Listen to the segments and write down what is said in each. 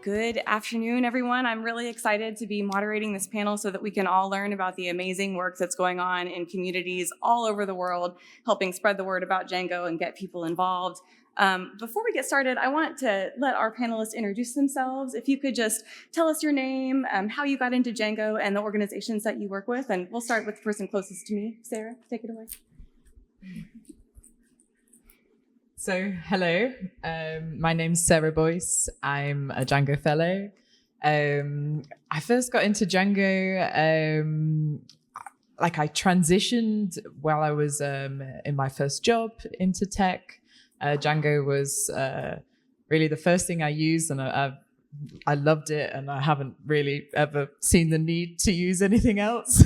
Good afternoon, everyone. I'm really excited to be moderating this panel so that we can all learn about the amazing work that's going on in communities all over the world, helping spread the word about Django and get people involved. Before we get started, I want to let our panelists introduce themselves. If you could just tell us your name, how you got into Django, and the organizations that you work with. And we'll start with the person closest to me. Sarah, take it away. So, hello, my name's Sarah Boyce. I'm a Django fellow. I first got into Django, I transitioned while I was in my first job into tech. Django was really the first thing I used, and I loved it, and I haven't really ever seen the need to use anything else.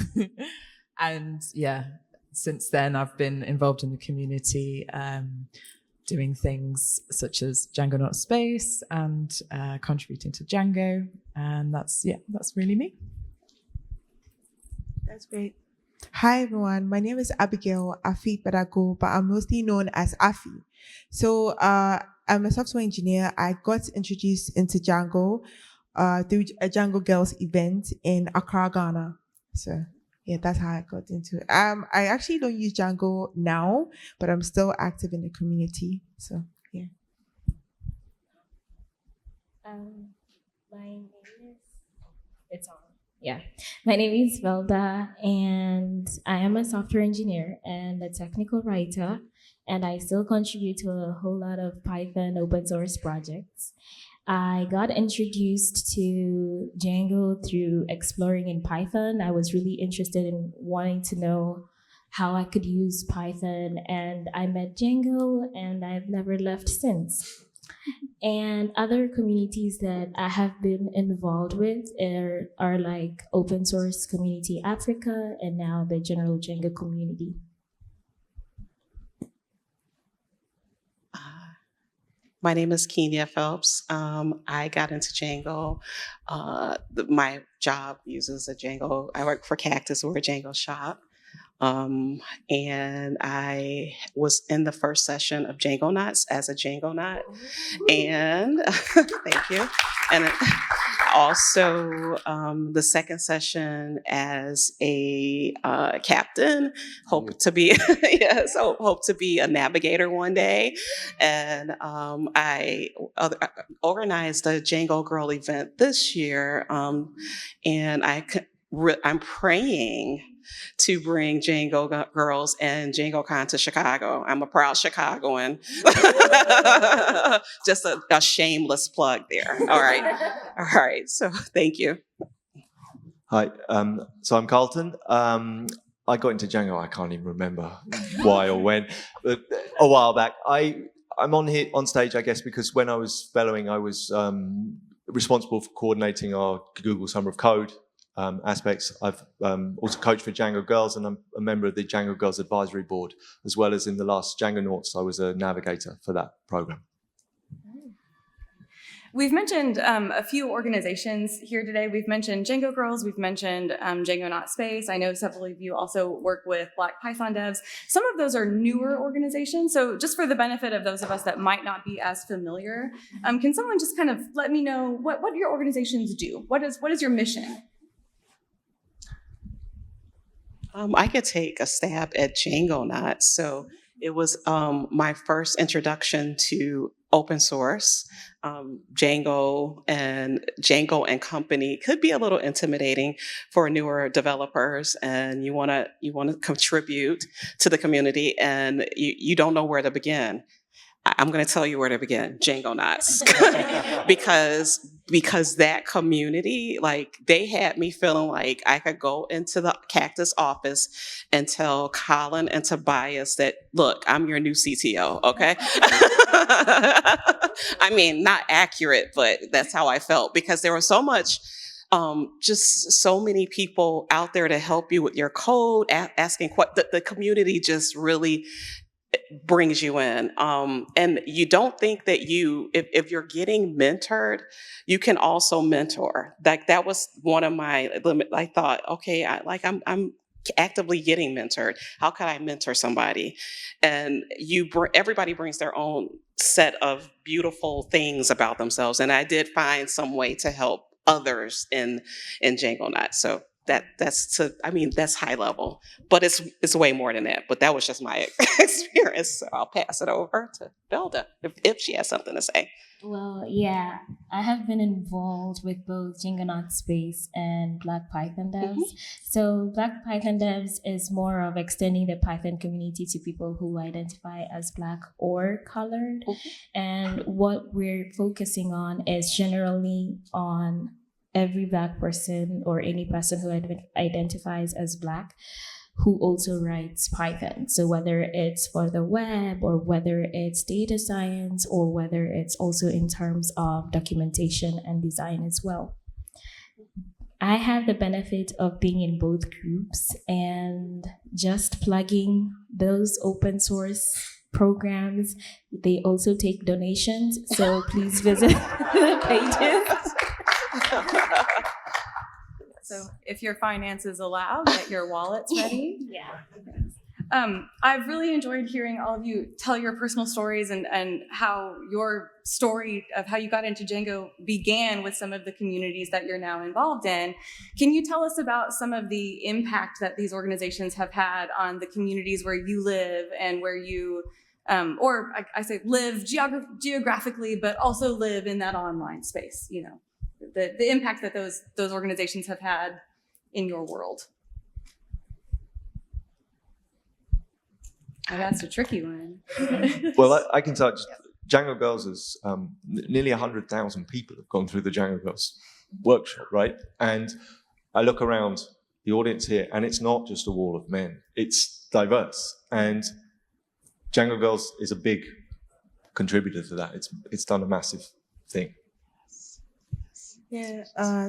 And yeah, since then I've been involved in the community, doing things such as Djangonaut Space and contributing to Django. And that's really me. That's great. Hi, everyone. My name is Abigail Afi Badago, but I'm mostly known as Afi. So I'm a software engineer. I got introduced into Django through a Django Girls event in Accra, Ghana. So yeah, that's how I got into it. I actually don't use Django now, but I'm still active in the community. So yeah. My name is. It's on. Yeah, my name is Velda, and I am a software engineer and a technical writer, and I still contribute to a whole lot of Python open source projects. I got introduced to Django through exploring in Python. I was really interested in wanting to know how I could use Python, and I met Django, and I've never left since. And other communities that I have been involved with are like Open Source Community Africa and now the general Django community. My name is Kenya Phelps. I got into Django. My job uses a Django. I work for Cactus, we're a Django shop. And I was in the first session of Djangonauts as a Djangonaut. And thank you. And also the second session as a captain. Hope to be hope to be a navigator one day. And I organized a Django Girl event this year, and I'm praying to bring Django Girls and DjangoCon to Chicago. I'm a proud Chicagoan. Just a shameless plug there. All right. So thank you. Hi, so I'm Carlton. I got into Django, I can't even remember why or when, but a while back. I'm on stage, I guess, because when I was fellowing, I was responsible for coordinating our Google Summer of Code aspects. I've also coached for Django Girls, and I'm a member of the Django Girls Advisory Board, as well as in the last Djangonauts, I was a navigator for that program. We've mentioned a few organizations here today. We've mentioned Django Girls, we've mentioned Djangonaut Space. I know several of you also work with Black Python devs. Some of those are newer organizations. So just for the benefit of those of us that might not be as familiar, can someone just kind of let me know what your organizations do? What is your mission? I could take a stab at Djangonaut. So it was my first introduction to open source. Django and company could be a little intimidating for newer developers, and you want to contribute to the community, and you don't know where to begin. I'm going to tell you where to begin, Djangonauts, because that community, like, they had me feeling like I could go into the Cactus office and tell Colin and Tobias that, look, I'm your new CTO, okay? I mean, not accurate, but that's how I felt, because there was so much, just so many people out there to help you with your code, asking what the community just really brings you in. And you don't think that if you're getting mentored, you can also mentor. Like, that was one of my limit. I thought, okay, I'm actively getting mentored. How can I mentor somebody? And everybody brings their own set of beautiful things about themselves. And I did find some way to help others in Djangonaut. So that's high level, but it's way more than that. But that was just my experience. So I'll pass it over to Belda if she has something to say. Well, yeah, I have been involved with both Djangonaut Space and Black Python Devs. So Black Python Devs is more of extending the Python community to people who identify as Black or colored. And what we're focusing on is generally on every Black person or any person who identifies as Black who also writes Python. So whether it's for the web or whether it's data science or whether it's also in terms of documentation and design as well. I have the benefit of being in both groups and just plugging those open source programs. They also take donations, so please visit the pages. So if your finances allow, get your wallets ready. Yeah. I've really enjoyed hearing all of you tell your personal stories and how your story of how you got into Django began with some of the communities that you're now involved in. Can you tell us about some of the impact that these organizations have had on the communities where you live and where you, or I say live geographically, but also live in that online space, you know? The impact that those organizations have had in your world. Oh, that's a tricky one. Well, I can tell. Django Girls is nearly 100,000 people have gone through the Django Girls workshop, right? And I look around the audience here, and it's not just a wall of men; it's diverse. And Django Girls is a big contributor to that. It's done a massive thing. Yeah,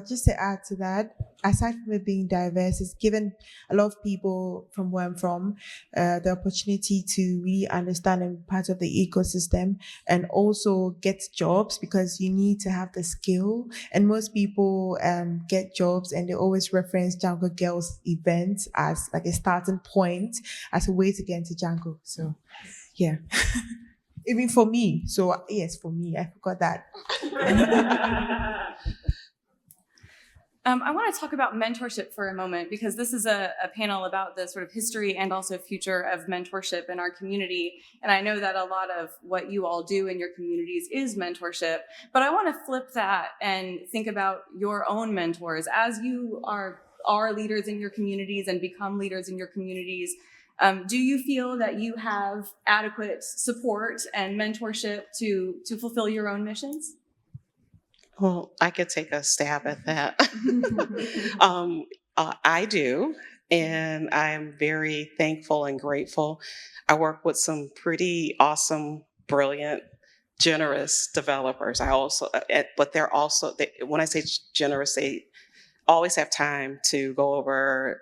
just to add to that, aside from it being diverse, it's given a lot of people from where I'm from the opportunity to really understand and be part of the ecosystem and also get jobs because you need to have the skill. And most people get jobs and they always reference Django Girls events as like a starting point, as a way to get into Django. So, yeah. Even for me. So, yes, for me, I forgot that. I want to talk about mentorship for a moment because this is a panel about the sort of history and also future of mentorship in our community. And I know that a lot of what you all do in your communities is mentorship, but I want to flip that and think about your own mentors as you are leaders in your communities and become leaders in your communities. Do you feel that you have adequate support and mentorship to fulfill your own missions? Well, I could take a stab at that. I do, and I'm very thankful and grateful. I work with some pretty awesome, brilliant, generous developers. But they're also, when I say generous, they always have time to go over,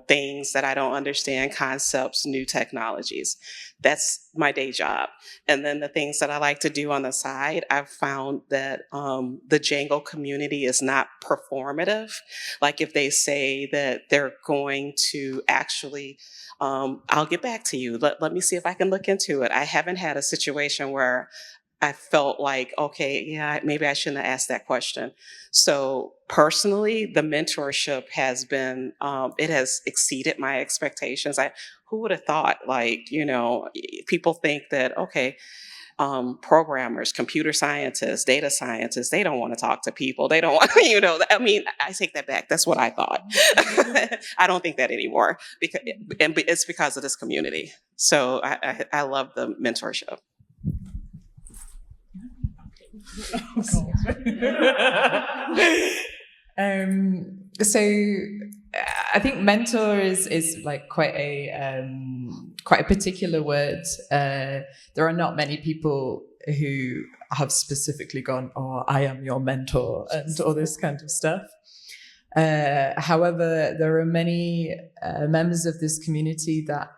things that I don't understand, concepts, new technologies. That's my day job. And then the things that I like to do on the side, I've found that the Django community is not performative. Like if they say that they're going to actually, I'll get back to you. Let me see if I can look into it. I haven't had a situation where I felt like, okay, yeah, maybe I shouldn't have asked that question. So personally, the mentorship has been, it has exceeded my expectations. Who would have thought, people think that, okay, programmers, computer scientists, data scientists, they don't want to talk to people. They don't want, I take that back. That's what I thought. I don't think that anymore and it's because of this community. So I love the mentorship. So I think mentor is like quite a particular word. There are not many people who have specifically gone, "Oh, I am your mentor," and all this kind of stuff. However, there are many members of this community that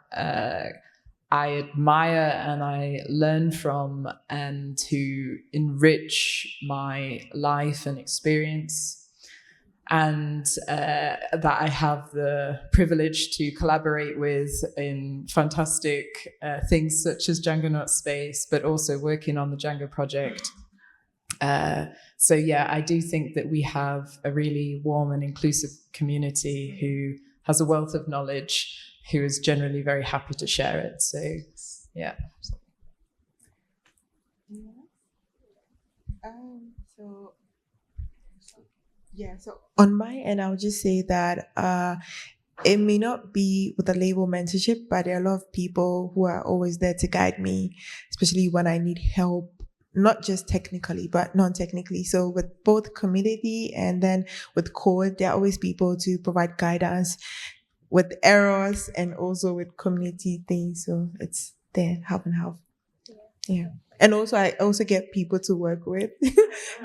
I admire and I learn from and who enrich my life and experience. and that I have the privilege to collaborate with in fantastic things such as Djangonaut Space, but also working on the Django project. So yeah, I do think that we have a really warm and inclusive community who has a wealth of knowledge, who is generally very happy to share it. So yeah. So on my end, I would just say that it may not be with the label mentorship, but there are a lot of people who are always there to guide me, especially when I need help, not just technically, but non-technically. So with both community and then with code, there are always people to provide guidance with errors and also with community things. So it's there, half and half. Yeah. And also, I also get people to work with,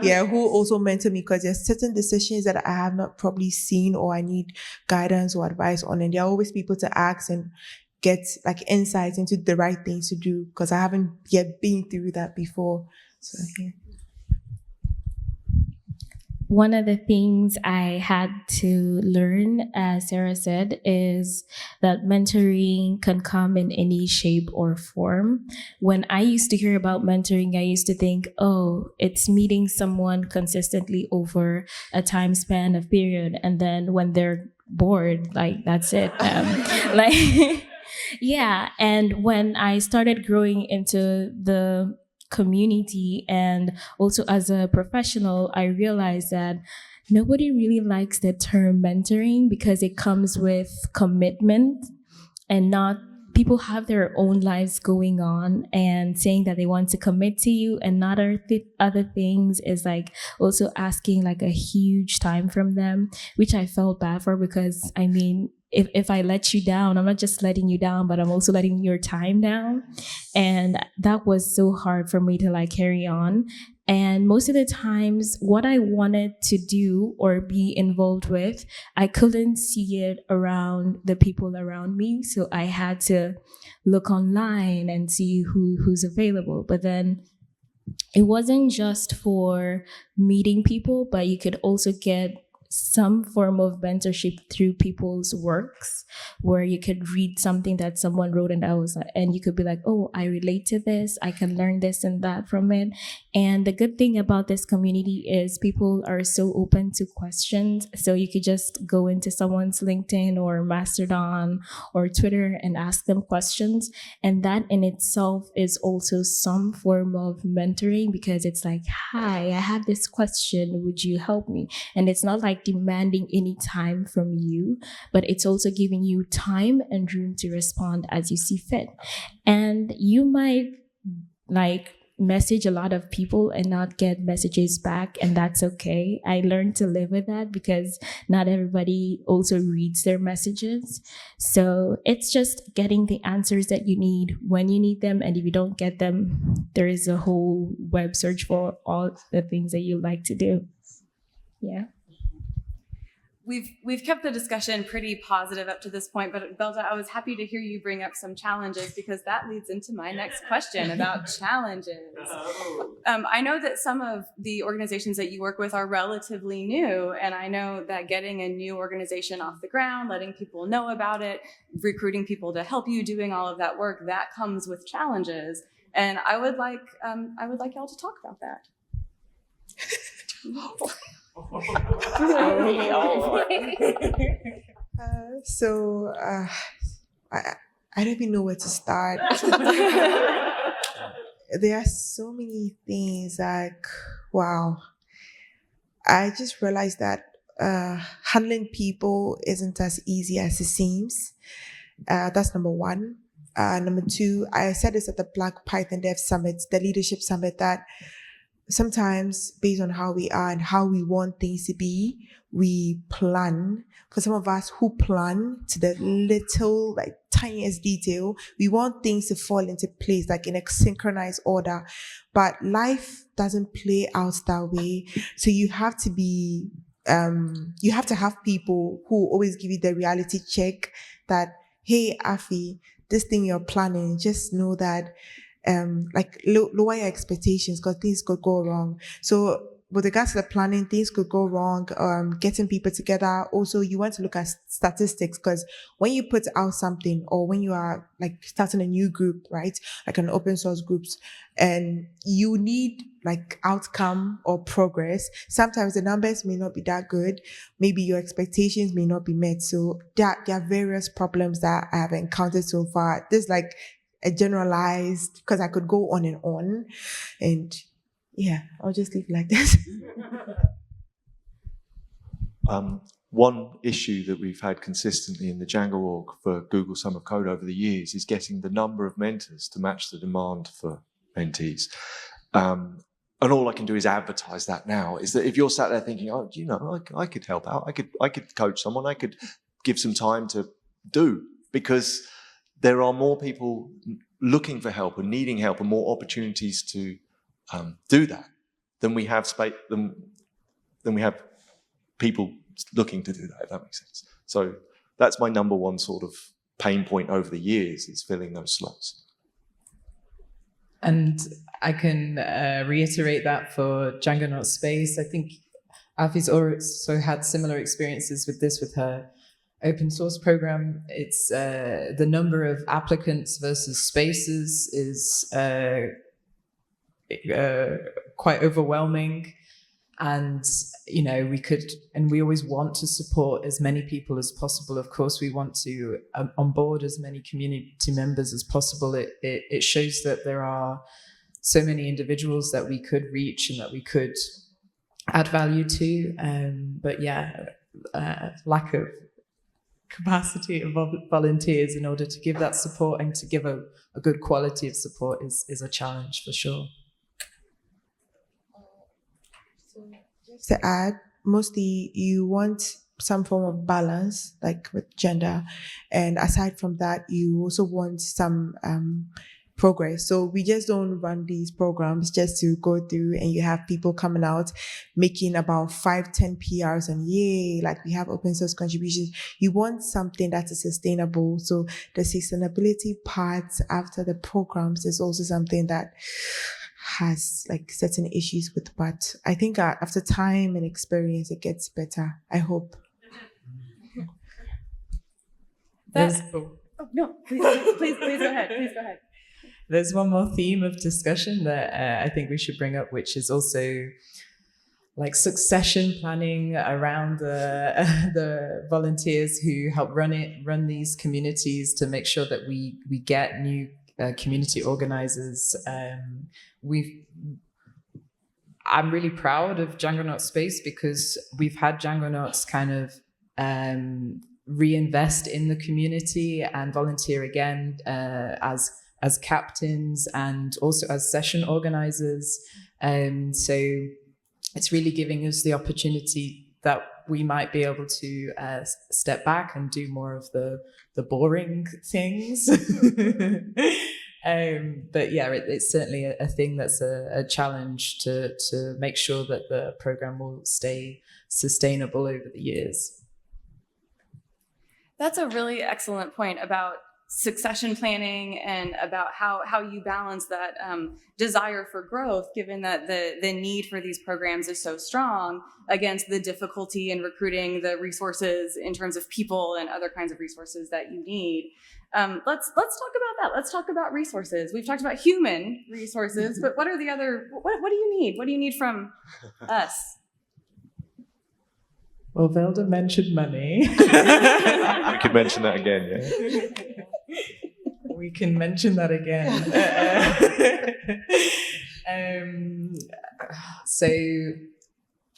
who also mentor me, because there's certain decisions that I have not probably seen or I need guidance or advice on. And there are always people to ask and get like insights into the right things to do, because I haven't yet been through that before. So, yeah. One of the things I had to learn, as Sarah said, is that mentoring can come in any shape or form. When I used to hear about mentoring, I used to think, oh, it's meeting someone consistently over a time span of period. And then when they're bored, like, that's it. Yeah. And when I started growing into the community and also as a professional, I realized that nobody really likes the term mentoring because it comes with commitment, and not people have their own lives going on, and saying that they want to commit to you and not other things is like also asking like a huge time from them, which I felt bad for, because I mean, if I let you down, I'm not just letting you down, but I'm also letting your time down. And that was so hard for me to like carry on. And most of the times, what I wanted to do or be involved with, I couldn't see it around the people around me. So I had to look online and see who's available. But then it wasn't just for meeting people, but you could also get some form of mentorship through people's works, where you could read something that someone wrote and you could be like, oh, I relate to this, I can learn this and that from it. And the good thing about this community is people are so open to questions. So you could just go into someone's LinkedIn or Mastodon or Twitter and ask them questions. And that in itself is also some form of mentoring, because it's like, hi, I have this question, would you help me? And it's not like demanding any time from you, but it's also giving you time and room to respond as you see fit. And you might like message a lot of people and not get messages back, and that's okay. I learned to live with that because not everybody also reads their messages. So it's just getting the answers that you need when you need them, and if you don't get them, there is a whole web search for all the things that you like to do. Yeah. We've kept the discussion pretty positive up to this point, but Belda, I was happy to hear you bring up some challenges, because that leads into my next question about challenges. I know that some of the organizations that you work with are relatively new, and I know that getting a new organization off the ground, letting people know about it, recruiting people to help you, doing all of that work, that comes with challenges. And I would like y'all to talk about that. I don't even know where to start. There are so many things, like, wow. I just realized that handling people isn't as easy as it seems. That's number one. Number two, I said this at the Black Python Dev Summit, the leadership summit, that sometimes based on how we are and how we want things to be, we plan. For some of us who plan to the little, like, tiniest detail, we want things to fall into place, like in a synchronized order. But life doesn't play out that way. So you have to be, you have to have people who always give you the reality check that, hey, Afi, this thing you're planning, just know that lower your expectations, because things could go wrong. So with regards to the planning, things could go wrong, getting people together. Also, you want to look at statistics, because when you put out something, or when you are like starting a new group, right, like an open source groups, and you need like outcome or progress, sometimes the numbers may not be that good. Maybe your expectations may not be met. So there are various problems that I have encountered so far. This like a generalized, because I could go on, and yeah, I'll just leave it like this. One issue that we've had consistently in the Django org for Google Summer Code over the years is getting the number of mentors to match the demand for mentees. And all I can do is advertise that now, is that if you're sat there thinking, oh, you know, I could help out, I could coach someone, I could give some time to do, because there are more people looking for help and needing help, and more opportunities to do that than we have space, than we have people looking to do that, if that makes sense. So that's my number one sort of pain point over the years, is filling those slots. And I can reiterate that for Djangonaut Space. I think Afi's also had similar experiences with this with her open source program. It's the number of applicants versus spaces is quite overwhelming. And, you know, we always want to support as many people as possible. Of course, we want to onboard as many community members as possible. It shows that there are so many individuals that we could reach and that we could add value to. But yeah, lack of capacity of volunteers in order to give that support and to give a good quality of support is a challenge for sure. Just to add, mostly you want some form of balance, like with gender, and aside from that, you also want some progress. So we just don't run these programs just to go through and you have people coming out making about 5-10 PRs and yay, like we have open source contributions. You want something that is sustainable. So the sustainability part after the programs is also something that has like certain issues with, but I think after time and experience it gets better, I hope. No, please go ahead. Please go ahead. There's one more theme of discussion that I think we should bring up, which is also like succession planning around the volunteers who help run these communities, to make sure that we get new community organizers. I'm really proud of Djangonaut Space, because we've had Djangonauts kind of reinvest in the community and volunteer again as captains and also as session organizers. So it's really giving us the opportunity that we might be able to step back and do more of the boring things. But yeah, it's certainly a thing that's a challenge to make sure that the program will stay sustainable over the years. That's a really excellent point about succession planning and about how you balance that desire for growth, given that the need for these programs is so strong, against the difficulty in recruiting the resources in terms of people and other kinds of resources that you need. Let's talk about that. Let's talk about resources. We've talked about human resources, but what are the other, what do you need? What do you need from us? Well, Velda mentioned money. We could mention that again, yeah. We can mention that again. So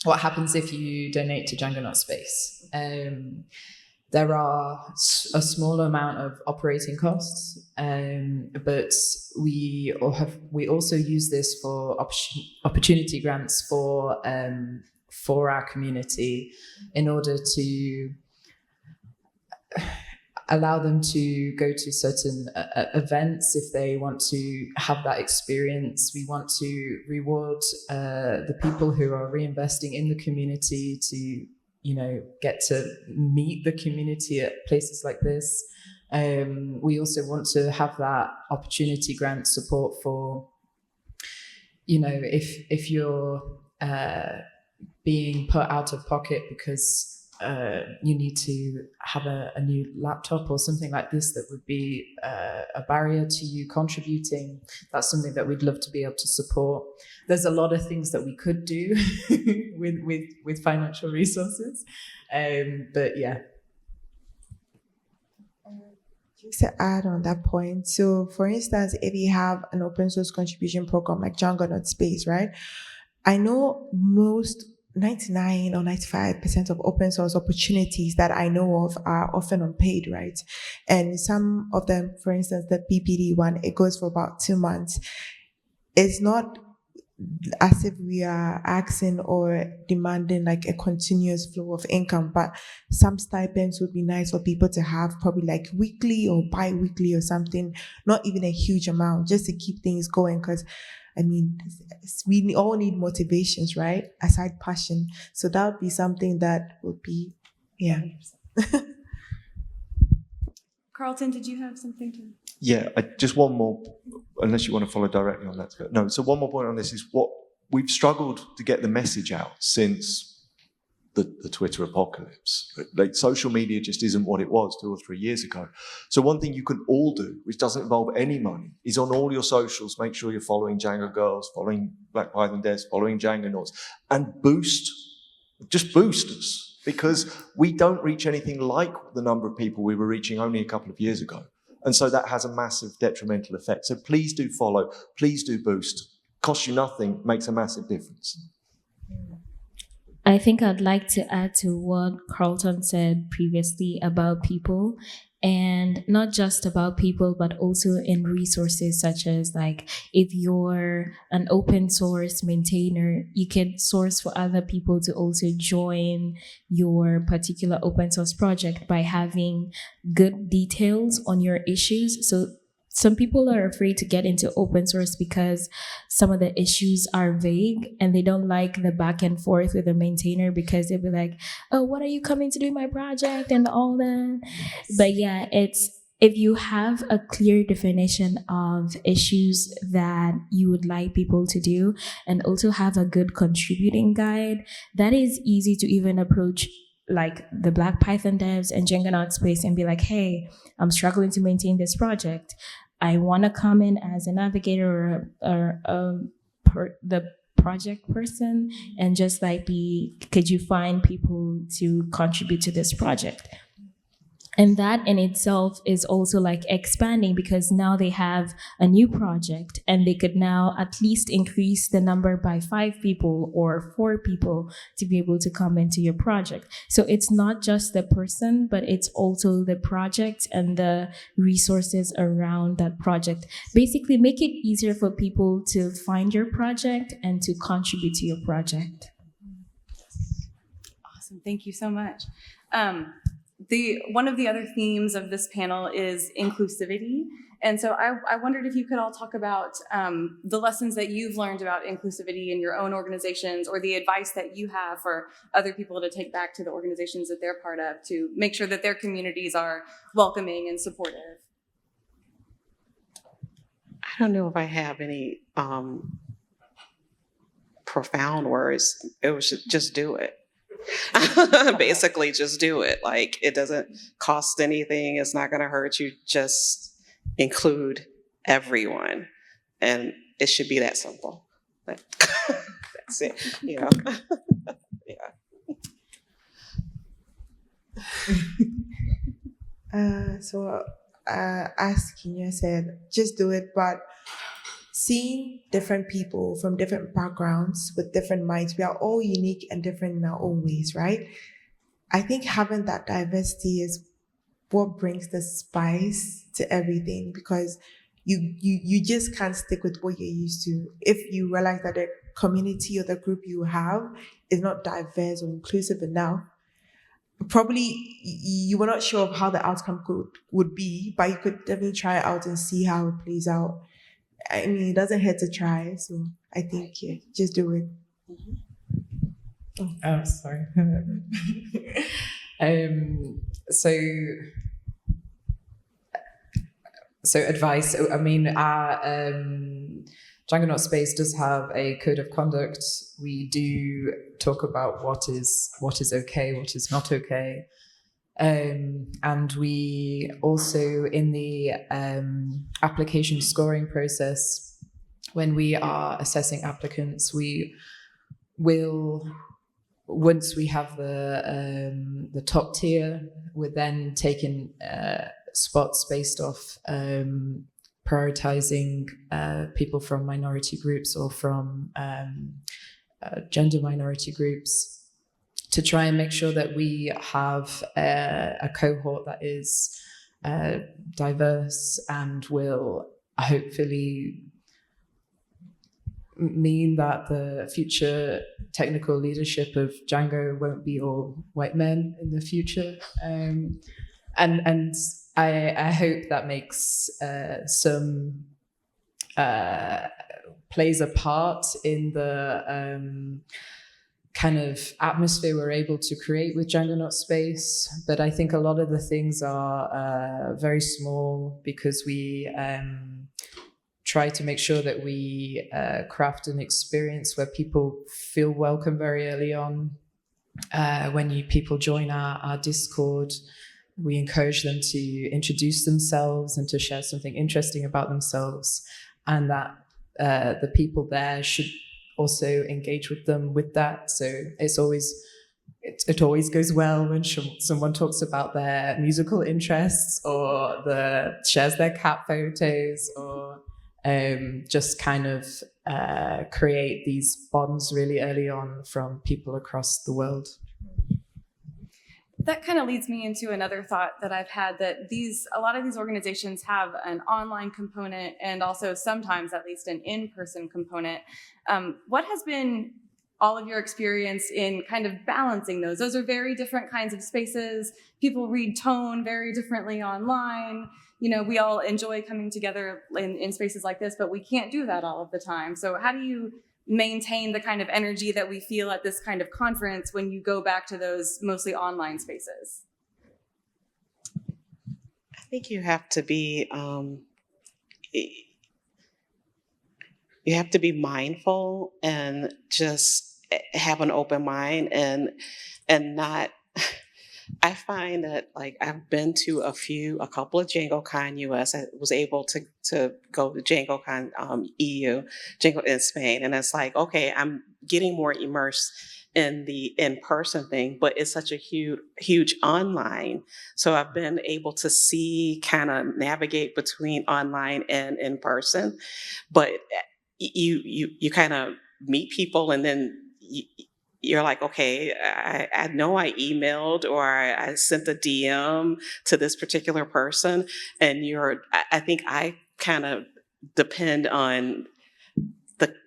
what happens if you donate to Djangonaut Space? There are a small amount of operating costs, but we also use this for opportunity grants for our community, in order to allow them to go to certain events if they want to have that experience. We want to reward the people who are reinvesting in the community to, you know, get to meet the community at places like this. We also want to have that opportunity grant support for, you know, if you're being put out of pocket because you need to have a new laptop or something like this that would be a barrier to you contributing. That's something that we'd love to be able to support. There's a lot of things that we could do with financial resources, but yeah. Just to add on that point, so for instance, if you have an open source contribution program like Djangonaut Space, right? I know 99 or 95% of open source opportunities that I know of are often unpaid, right? And some of them, for instance, the PPD one, it goes for about 2 months. It's not as if we are asking or demanding like a continuous flow of income, but some stipends would be nice for people to have, probably like weekly or bi-weekly or something, not even a huge amount, just to keep things going. Because I mean, we all need motivations, right? Aside passion. So that would be something that would be, yeah. Carlton, did you have something to? Yeah, just one more, unless you want to follow directly on that. No, so one more point on this is what we've struggled to get the message out since the Twitter apocalypse. Like social media just isn't what it was 2 or 3 years ago. So one thing you can all do, which doesn't involve any money, is on all your socials, make sure you're following Django Girls, following Black Python Devs, following Djangonauts, and boost us, because we don't reach anything like the number of people we were reaching only a couple of years ago. And so that has a massive detrimental effect. So please do follow, please do boost. Costs you nothing, makes a massive difference. I think I'd like to add to what Carlton said previously about people, and not just about people, but also in resources such as like if you're an open source maintainer, you can source for other people to also join your particular open source project by having good details on your issues. So some people are afraid to get into open source because some of the issues are vague and they don't like the back and forth with the maintainer because they'll be like, oh, what are you coming to do in my project and all that. But yeah, it's if you have a clear definition of issues that you would like people to do and also have a good contributing guide, that is easy to even approach like the Black Python devs and Djangonaut Space and be like, hey, I'm struggling to maintain this project. I want to come in as a navigator or the project person and just like could you find people to contribute to this project? And that in itself is also like expanding because now they have a new project and they could now at least increase the number by 5 people or 4 people to be able to come into your project. So it's not just the person, but it's also the project and the resources around that project. Basically, make it easier for people to find your project and to contribute to your project. Awesome, thank you so much. One of the other themes of this panel is inclusivity. And so I wondered if you could all talk about the lessons that you've learned about inclusivity in your own organizations or the advice that you have for other people to take back to the organizations that they're part of to make sure that their communities are welcoming and supportive. I don't know if I have any profound words. It was just do it. Basically, just do it. Like, it doesn't cost anything. It's not going to hurt you. Just include everyone. And it should be that simple. That's it, you know. Yeah. As Kenya said, just do it, but seeing different people from different backgrounds with different minds, we are all unique and different in our own ways, right? I think having that diversity is what brings the spice to everything, because you just can't stick with what you're used to. If you realize that the community or the group you have is not diverse or inclusive enough, probably you were not sure of how the outcome would be, but you could definitely try it out and see how it plays out. I mean, it doesn't hurt to try, so I think, yeah, just do it. Oh, sorry. So advice. I mean, Djangonaut Space does have a code of conduct. We do talk about what is okay, what is not okay. And we also, in the application scoring process, when we are assessing applicants, we will, once we have the top tier, we're then taking spots based off prioritizing people from minority groups or from gender minority groups, to try and make sure that we have a cohort that is diverse and will hopefully mean that the future technical leadership of Django won't be all white men in the future. And I hope that makes some plays a part in the kind of atmosphere we're able to create with Djangonaut Space. But I think a lot of the things are very small, because we try to make sure that we craft an experience where people feel welcome very early on. When people join our Discord, we encourage them to introduce themselves and to share something interesting about themselves, and that the people there should also engage with them with that. So it always goes well when someone talks about their musical interests, or shares their cat photos, or just kind of create these bonds really early on from people across the world. That kind of leads me into another thought that I've had, that a lot of these organizations have an online component and also sometimes at least an in-person component. What has been all of your experience in kind of balancing those? Those are very different kinds of spaces. People read tone very differently online. You know, we all enjoy coming together in spaces like this, but we can't do that all of the time. So how do you maintain the kind of energy that we feel at this kind of conference when you go back to those mostly online spaces? I think you have to be mindful and just have an open mind and not. I find that, like, I've been to a couple of DjangoCon US. I was able to go to DjangoCon EU, Django in Spain, and it's like, okay, I'm getting more immersed in the in-person thing, but it's such a huge online. So I've been able to kind of navigate between online and in person. But you kind of meet people, and then you're like, okay, I know I emailed or I sent a DM to this particular person, and I think I kind of depend on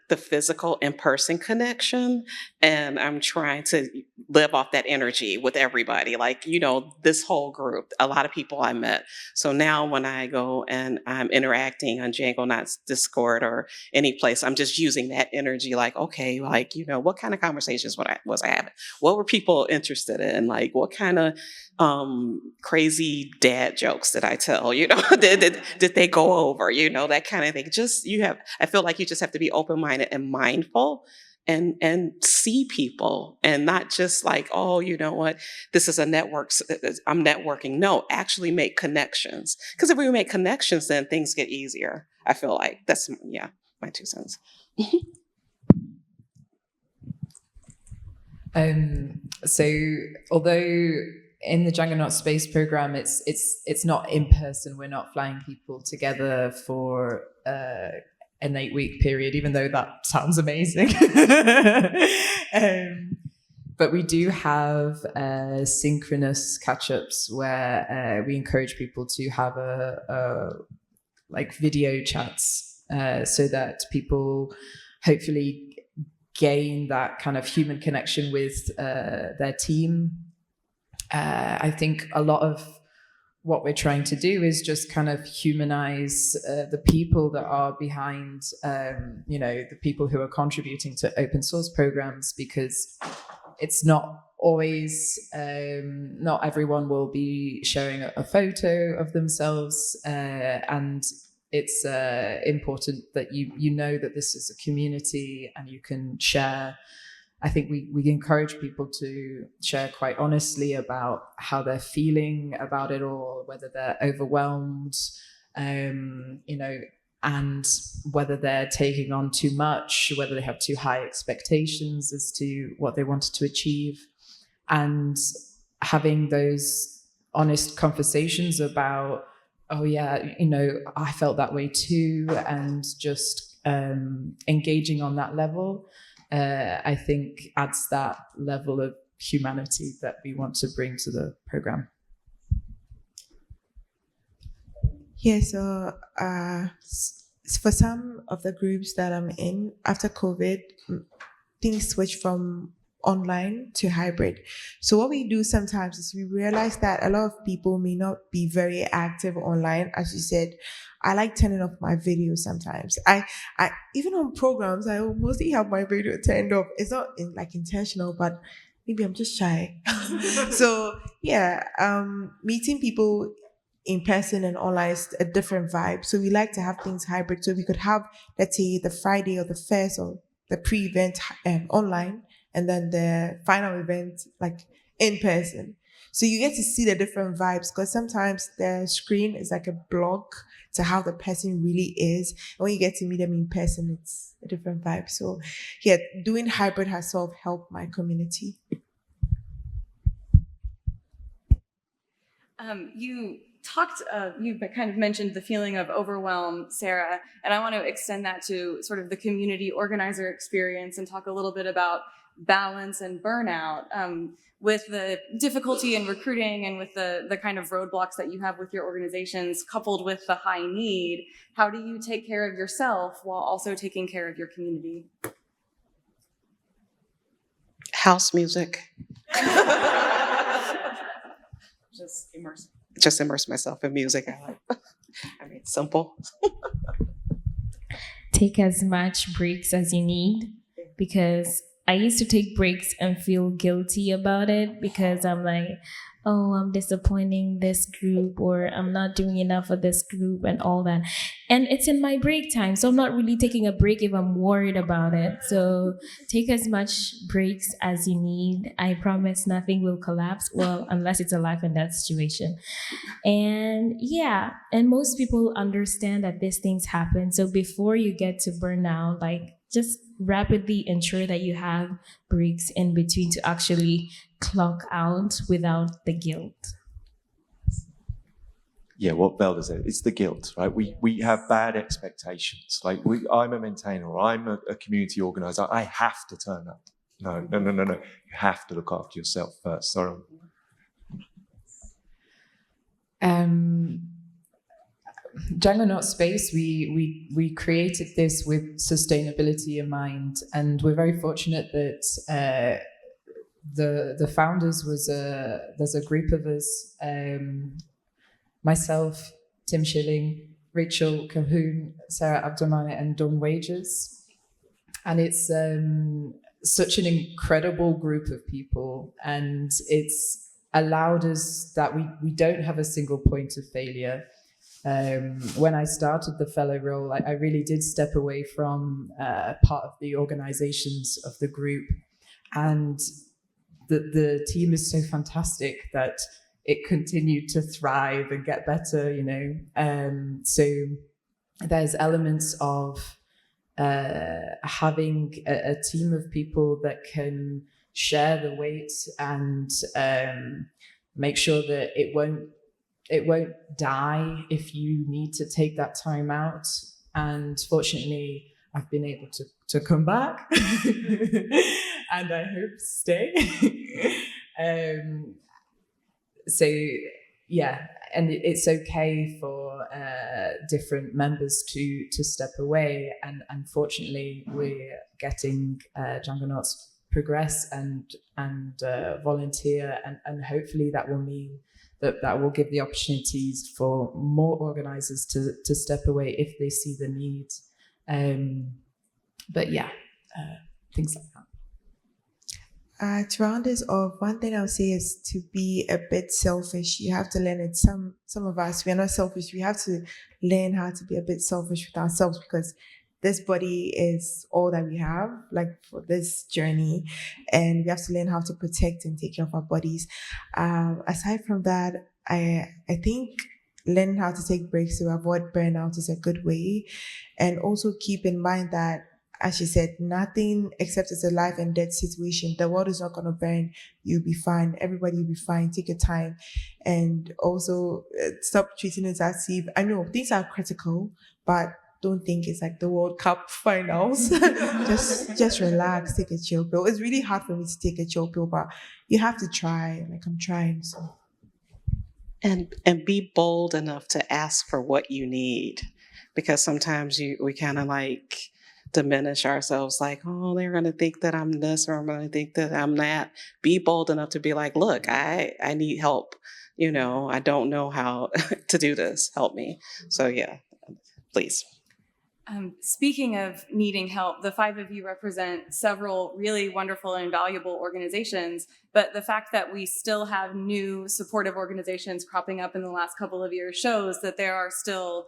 the physical in-person connection, and I'm trying to live off that energy with everybody. Like, you know, this whole group, a lot of people I met. So now when I go and I'm interacting on Djangonaut's Discord or any place, I'm just using that energy. Like, okay, like, you know, what kind of conversations was I having? What were people interested in? Like, what kind of crazy dad jokes did I tell? You know, did they go over? You know, that kind of thing. I feel like you just have to be open-minded and mindful and see people, and not just like, oh, you know what, this is a network, I'm networking. No, actually make connections. Because if we make connections, then things get easier. I feel like that's, my 2 cents. So although in the Djangonaut Space program, it's not in person. We're not flying people together for an 8-week period, even though that sounds amazing. But we do have synchronous catch-ups where we encourage people to have like video chats, so that people hopefully gain that kind of human connection with their team. I think a lot of what we're trying to do is just kind of humanize the people that are behind, the people who are contributing to open source programs, because it's not always, not everyone will be sharing a photo of themselves, and it's important that you know that this is a community and you can share. I think we encourage people to share quite honestly about how they're feeling about it all, whether they're overwhelmed, and whether they're taking on too much, whether they have too high expectations as to what they wanted to achieve, and having those honest conversations about, oh yeah, I felt that way too, and just engaging on that level, I think adds that level of humanity that we want to bring to the program. Yeah, so for some of the groups that I'm in, after COVID, things switched from online to hybrid. So what we do sometimes is we realize that a lot of people may not be very active online. As you said, I like turning off my video sometimes. I even on programs, I will mostly have my video turned off. It's not intentional, but maybe I'm just shy. So yeah, meeting people in person and online is a different vibe. So we like to have things hybrid. So we could have, let's say, the Friday or the first or the pre-event online, and then the final event in person. So you get to see the different vibes, because sometimes the screen is like a block to how the person really is. And when you get to meet them in person, it's a different vibe. So yeah, doing hybrid has sort of helped my community. You kind of mentioned the feeling of overwhelm, Sarah, and I want to extend that to sort of the community organizer experience and talk a little bit about balance and burnout. With the difficulty in recruiting and with the kind of roadblocks that you have with your organizations, coupled with the high need, how do you take care of yourself while also taking care of your community? House music. Just immerse myself in music. Simple. Take as much breaks as you need, because I used to take breaks and feel guilty about it, because I'm like, oh, I'm disappointing this group, or I'm not doing enough for this group and all that. And it's in my break time, so I'm not really taking a break if I'm worried about it. So take as much breaks as you need. I promise nothing will collapse, well, unless it's a life and death situation. And yeah, and most people understand that these things happen. So before you get to burnout, just rapidly ensure that you have breaks in between to actually clock out without the guilt. Yeah, what Velda said, it's the guilt, right? We have bad expectations. I'm a maintainer, or I'm a community organizer. I have to turn up. No. You have to look after yourself first. Sorry. Djangonaut Space, we created this with sustainability in mind, and we're very fortunate that the founders there's a group of us, myself, Tim Schilling, Rachel Cahoon, Sarah Abdurrahman, and Dawn Wages, and it's such an incredible group of people, and it's allowed us that we don't have a single point of failure. When I started the fellow role, I really did step away from part of the organizations of the group, and the team is so fantastic that it continued to thrive and get better, so there's elements of having a team of people that can share the weight and make sure that it won't die if you need to take that time out. And fortunately, I've been able to come back and I hope to stay. So yeah, and it's okay for different members to step away. And unfortunately, we're getting Djangonauts progress and volunteer, and hopefully that will mean that will give the opportunities for more organizers to step away if they see the need. But yeah, things like that. To round this off, one thing I would say is to be a bit selfish. You have to learn it. Some of us, we are not selfish. We have to learn how to be a bit selfish with ourselves because this body is all that we have, like for this journey, and we have to learn how to protect and take care of our bodies. Aside from that, I think learning how to take breaks to avoid burnout is a good way, and also keep in mind that, as she said, nothing except it's a life and death situation. The world is not going to burn. You'll be fine. Everybody will be fine. Take your time. And also stop treating it as if, I know things are critical, but don't think it's like the World Cup finals. just relax, take a chill pill. It's really hard for me to take a chill pill, but you have to try. Like I'm trying, so. And be bold enough to ask for what you need, because sometimes we kind of like diminish ourselves, like, oh, they're going to think that I'm this or I'm going to think that I'm that. Be bold enough to be like, look, I need help. I don't know how to do this. Help me. So yeah, please. Speaking of needing help, the 5 of you represent several really wonderful and valuable organizations, but the fact that we still have new supportive organizations cropping up in the last couple of years shows that there are still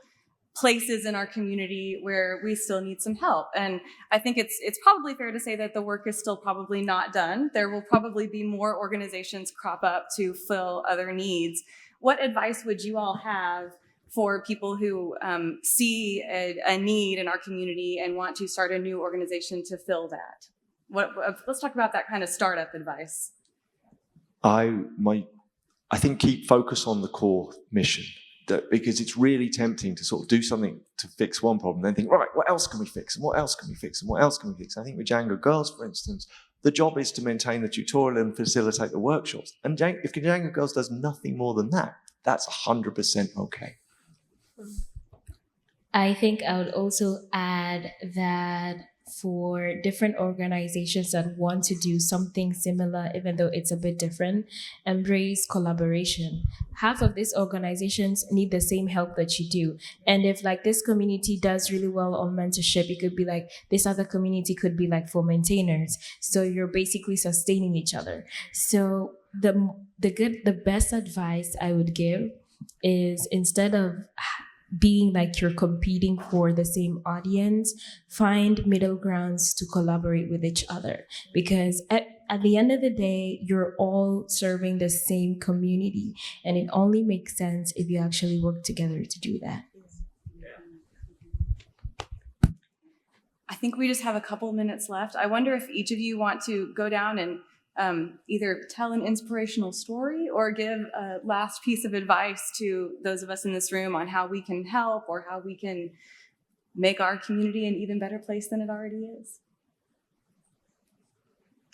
places in our community where we still need some help. And I think it's probably fair to say that the work is still probably not done. There will probably be more organizations crop up to fill other needs. What advice would you all have for people who see a need in our community and want to start a new organization to fill that? Let's talk about that kind of startup advice. I think keep focus on the core mission, because it's really tempting to sort of do something to fix one problem, then think, right, what else can we fix? And what else can we fix? And what else can we fix? I think with Django Girls, for instance, the job is to maintain the tutorial and facilitate the workshops. And if Django Girls does nothing more than that, that's 100% okay. I think I would also add that for different organizations that want to do something similar, even though it's a bit different, embrace collaboration. Half of these organizations need the same help that you do. And if like this community does really well on mentorship, it could be like this other community could be like for maintainers. So you're basically sustaining each other. So the best advice I would give is, instead of being like you're competing for the same audience, find middle grounds to collaborate with each other, because at the end of the day, you're all serving the same community, and it only makes sense if you actually work together to do that. I think we just have a couple minutes left. I wonder if each of you want to go down and either tell an inspirational story or give a last piece of advice to those of us in this room on how we can help or how we can make our community an even better place than it already is.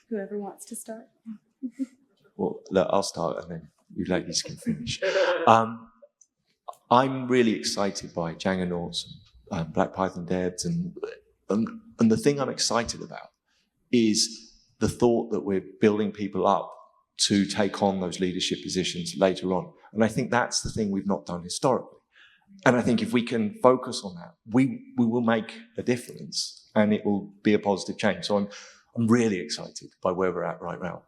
Whoever wants to start. Well, look, I'll start and then you ladies can finish. I'm really excited by Djangonauts, Black Python devs, and the thing I'm excited about is the thought that we're building people up to take on those leadership positions later on. And I think that's the thing we've not done historically. And I think if we can focus on that, we will make a difference and it will be a positive change. So I'm really excited by where we're at right now.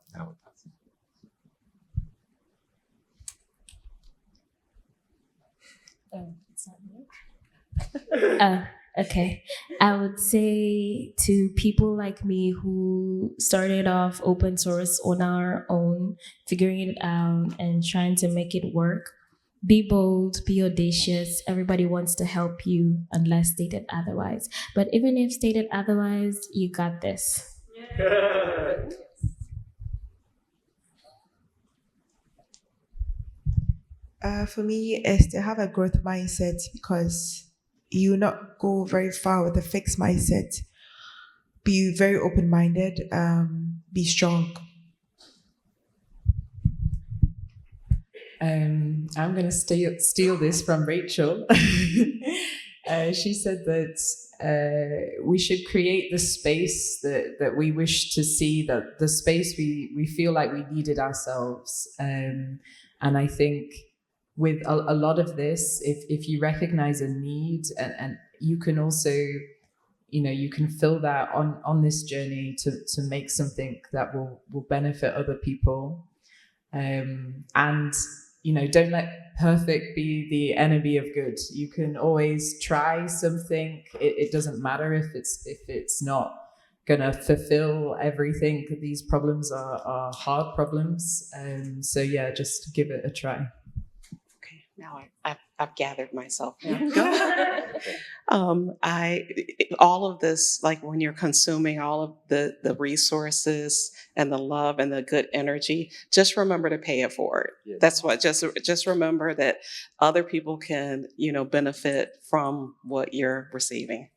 It's not me. Okay, I would say to people like me who started off open source on our own, figuring it out and trying to make it work, be bold, be audacious. Everybody wants to help you unless stated otherwise. But even if stated otherwise, you got this. For me, is to have a growth mindset, because you will not go very far with a fixed mindset. Be very open-minded, be strong. I'm going to steal this from Rachel. She said that we should create the space that we wish to see, that the space we feel like we needed ourselves. And I think with a lot of this, if you recognize a need, and you can also you can fill that on this journey to make something that will benefit other people. And don't let perfect be the enemy of good. You can always try something. It doesn't matter if it's not gonna fulfill everything. These problems are hard problems. So yeah, just give it a try. Okay, now I've gathered myself now. Go. All of this, like when you're consuming all of the resources and the love and the good energy, just remember to pay it forward. Yes. That's what, just remember that other people can, benefit from what you're receiving.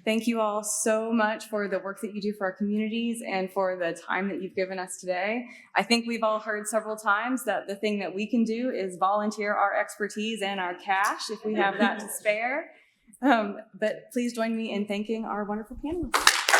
Thank you all so much for the work that you do for our communities and for the time that you've given us today. I think we've all heard several times that the thing that we can do is volunteer our expertise and our cash if we have that to spare. But please join me in thanking our wonderful panelists.